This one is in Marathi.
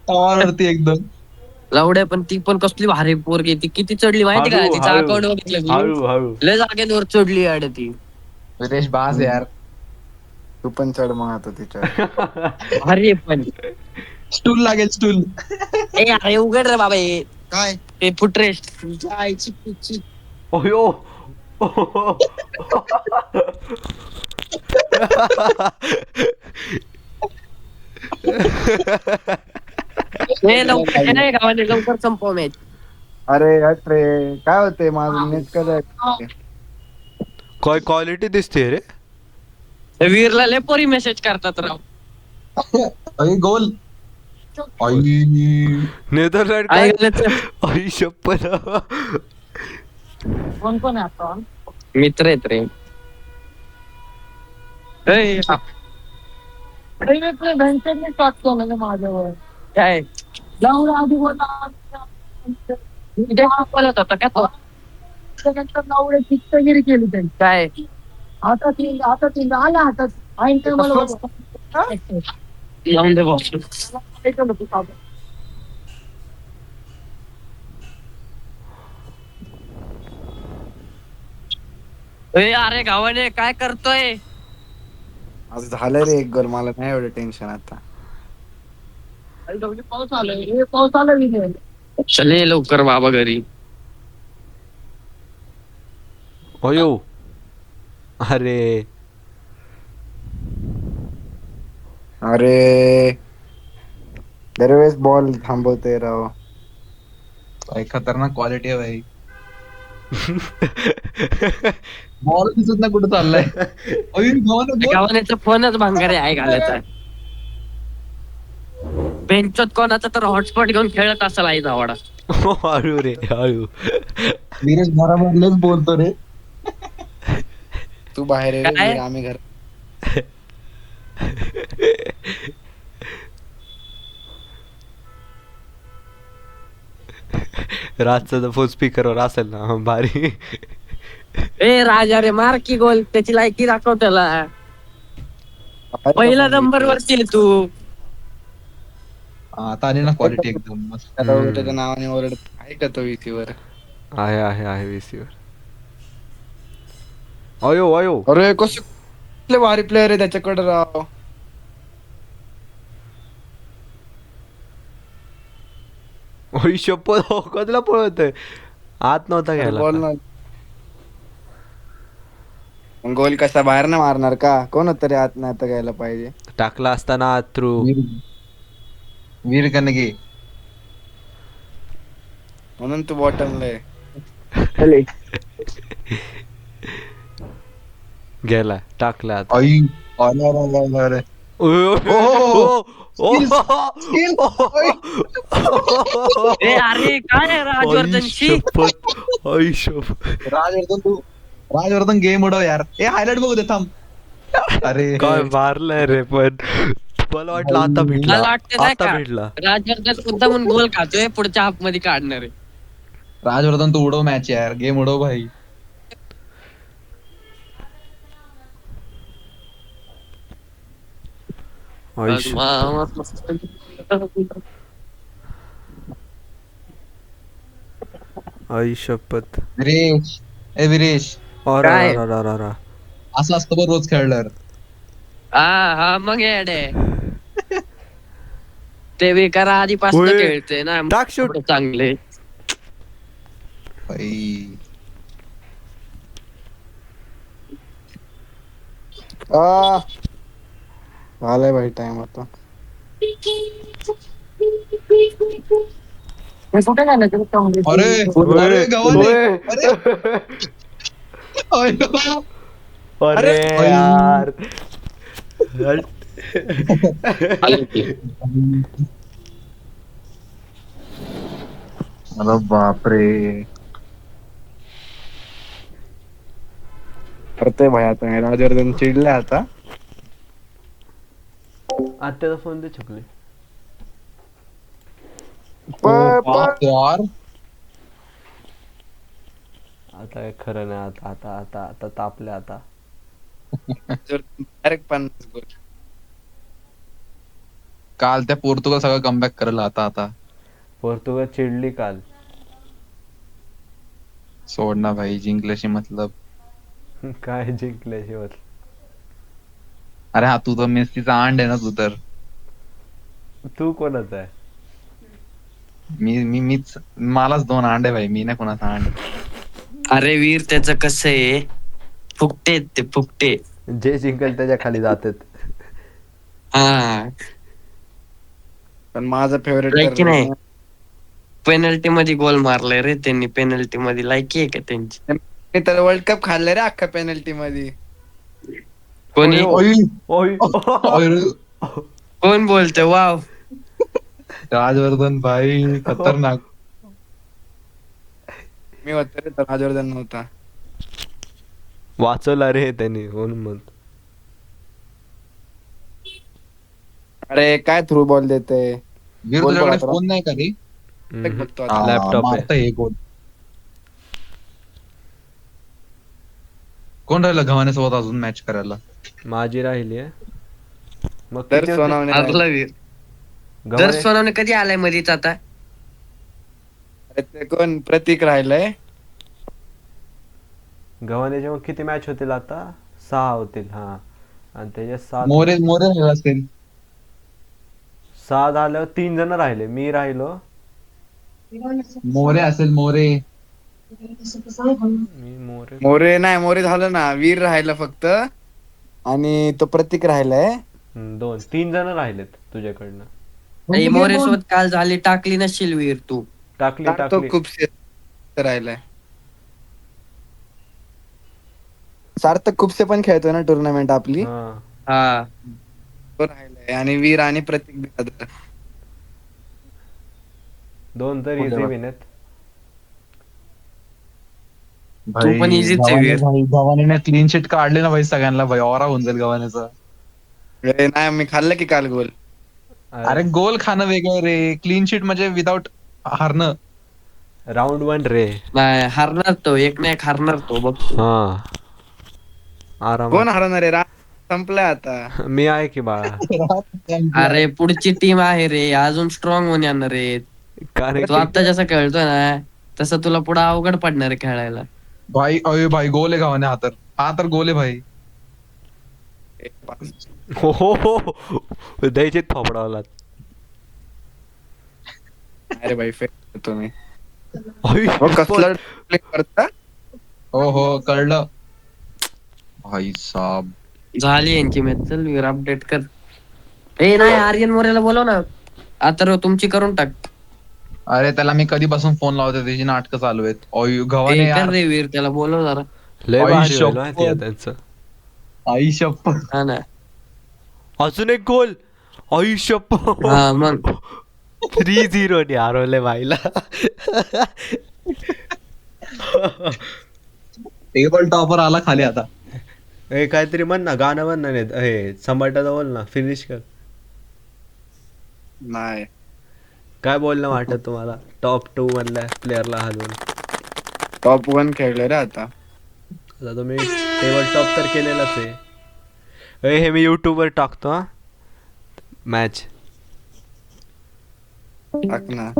टॉवरवरती एकदम. लावड्या पण ती पण कसली भारी पोरगी, ती किती चढली माहिती का? हळू तिचा हळू अकाउंट बघितलं मी, हळू हळू. लय जागेवर चढली अड ती. विरेश बास यार. तू पण चढ मग आता तिच्यावर. भारी पण. स्टूल लागेल स्टूल. ए अरे उघड रे बाबा हे. काय ते फुटरेस्ट तुमच्या आईची पिची. ओयो. हे लवकर हे नाही गावाने लवकर संपव मॅच. अरे हट रे, काय होते माझं नेट काय. काय क्वालिटी दिसते रे. वीरला लय पोरी मेसेज करतात राव. अय गोल. आई नेदरलँड आई काय. गलत. आई शप्पथ. कोण कोण आहे आता? मित्र आहेत रे. ए, हा. माझ्यावर काय जाऊन आधी बोलत होता का तो? त्यानंतर नावडे चित्तगिरी केली त्यांनी. काय आता ती आला हातात ऐन ते मला लावून दे बॉस. अरे गावाने काय करतोय? आज झालं रे एक गोल, मला नाही एवढं टेन्शन आता. पाऊस आलाय, पाऊस आला. चले लवकर बाबा घरी. ओयो. अरे अरे दरवेळेस बॉल थांबवते राव. भाई खतरनाक क्वालिटी आहे भाई. बॉल दिसत नाही कुठं चाललाय. अय गव्हाने गोल. गावानेचा फोनच भांगारे आहे घालायचा. बेंचोत कोणाचा तर हॉटस्पॉट घेऊन खेळत असेल आई धावाडा. हळू रे हळू. विरेश बरोबरलेच बोलतो रे. तू बाहेर ये रे, काय? आम्ही घर. रातचा तर फोन स्पीकरवर असेल ना भारी. ए राजा रे मार की गोल, त्याची लायकी दाखव त्याला. पहिला नंबर वरती आहे तू. आता आली ना क्वालिटी एकदम मस्त. त्याच्या नावाने ओरड आहे का तो विकीवर. आहे VC वर. अयो अयो. अरे कसले भारी प्लेअर आहे त्याच्याकडे राव. ओय शप्पथ. कधला पळतोय. आत नव्हता घ्यायला. बॉल ना गोल कसा बाहेर ना मारणार का? कोण तरी आत नाही आता घ्यायला पाहिजे. टाकला असताना आत थ्रू. वीर कनगे. म्हणून तू बॉटमला आहे. गेला टाकला आत. आई अरे ए अरे काय राजवर्धनशी. राजवर्धन गेम उडव यार. ए हायलाइट बघू दे थांब. अरे काय मारलंय रे पण. मला वाटलं आता भेटला. मला वाटतं नाही आता का भेटला. राजवर्धन सुद्धा म्हणून गोल खातोय, पुढच्या हाफ मध्ये काढणार आहे. राजवर्धन तू उडव मॅच यार. गेम उडव भाई. आई शपथ. विरेश ए विरेश काय? असं असतं बघ रोज खेळल्यावर. हा मग येडे ते विकारा आधीपासून ओय. खेळते ना. टाक शूट. चांगले. भाई झालंय भाई टाइम आता. कुठे अरे अरे गव्हाणे. अरे यार. अरे बापरे. करतोय भाई आता. राजवर्धन चिडलाय आता. आत्याचा फोन दे छकले. यार आता काय खरं नाही. आता आता आता आता तापले आता. डायरेक्ट 50 गोल. काल त्या पोर्तुगल सगळं कमबॅक करेल आता. पोर्तुगल चिडली काल. सोड ना भाई, जिंकल्याशी मतलब. काय जिंकल्याशिवाय. अरे हा तू तर मेस्सीचा अंड आहे ना तू तर. तू कोणाचा आहे? मीच मलाच 2 अंडे भाई, मी नाही कोणाचा अंड. अरे वीर त्याचं कसं आहे, फुकटे आहेत ते फुकटे. जे जिंकल त्याच्या खाली जातात. हा पण माझं फेवरेट लायकी तर नाही. पेनल्टी मध्ये गोल मारलाय रे त्यांनी, पेनल्टी मध्ये लायकी आहे का त्यांची? मी तर वर्ल्ड कप खाल्लं रे अख्खा पेनल्टी मध्ये. कोणी ओय, ओय. कोण बोलतोय? वाव. राजवर्धन भाई खतरनाक. मी होतो रे, तर राजवर्धन नव्हता. वाचवला रे त्यांनी म्हणून म्हणतो. अरे काय थ्रू बॉल देते. वीर गोल तुझ्याकडे बघा फोन नाही का रे? बघतो आता. लॅपटॉप आहे. मारता हे गोल. कोण राहिलं गव्हाणे सोबत अजून मॅच करायला? माझी राहिली आहे. मग तर किती होते? सोनावणे मारला वीर. दर गव्हाणे सोनाने कधी आलाय मध्येच आता? अरे ते कोण प्रतीक राहिलंय. गव्हाणेचे मग किती मॅच होतील आता? 6 होतील. हा, आणि त्याचे 7 मोरे राहिला असेल. 6 झाल्यावर 3 जण राहिले. मी राहिलो. मोरे असेल मोरे. मी मोरे. मोरे नाही, मोरे झालं ना. वीर राहिलं फक्त, आणि तो प्रतीक राहिलाय. 3 जण राहिलेत तुझ्याकडनं. मोरे सोबत काल झाली, टाकली नसशील वीर तू. टाकली तो खूप राहिलाय. सार्थक खूपसे पण खेळतोय ना टुर्नामेंट आपली. हा. हा तो राहिलाय, आणि वीर आणि प्रतीक बिरादर. 2 तर इझी विन आहेत. तू पण easy च आहे वीर. गव्हाणेने क्लीन शीट काढली ना भाई सगळ्यांना भाई, ऑरा होऊन जाईल गव्हाणेचा. अरे नाही, मी खाल्लं की काल गोल. अरे गोल खाणं वेगळं रे, क्लीन शीट म्हणजे विदाउट हारणं. राऊंड 1 रे. नाही हारणार तो, एक नाही हारणार तो बघ. हा, आराम. कोण हरवणार आहे? संपलाय आता. मी आहे की बाळा. अरे पुढची टीम आहे रे, अजून स्ट्रॉंग होऊन येणार रे. कारण तू आता जसं खेळतोय ना, तसं तुला पुढे अवघड पडणार आहे खेळायला. भाई अय भाई गोल आहे गव्हाणे, हा तर गोल आहे भाई. हो द्यायचे थोपडावला. अरे भाई फेल तुम्ही. अय, कसला play करता. हो कळलं. भाई साब. झाली यांची मॅच. चल वीर अपडेट कर. ए नाही, आर्यन मोरेला बोलव ना. आता तुमची करून टाक. अरे त्याला मी कधीपासून फोन लावतोय, त्याची नाटकं चालू आहेत. अय गव्हाणे ए, कर यार. रे वीर, त्याला बोलव जरा. लय आई भारी होईल शप्पथ. माहिती आहे त्यांचं. आई शप्पथ. हा ना. अजून एक गोल. आयुष्यप. हा मग 3-0 ने हरवले भाईला. टेबल टॉपर आला खाली आता. हे काहीतरी म्हण ना, गाणं म्हण ना. हे संभाटाचा बोल ना, फिनिश कर. नाही, काय बोलणं वाटत तुम्हाला टॉप 2 मधल्या प्लेअरला हलवून? टॉप 1 खेळलोय रे आता. आता तुम्ही टेबल टॉप तर केलेलाच आहे. हे मी युट्यूबवर टाकतो हा मॅच. टाक ना.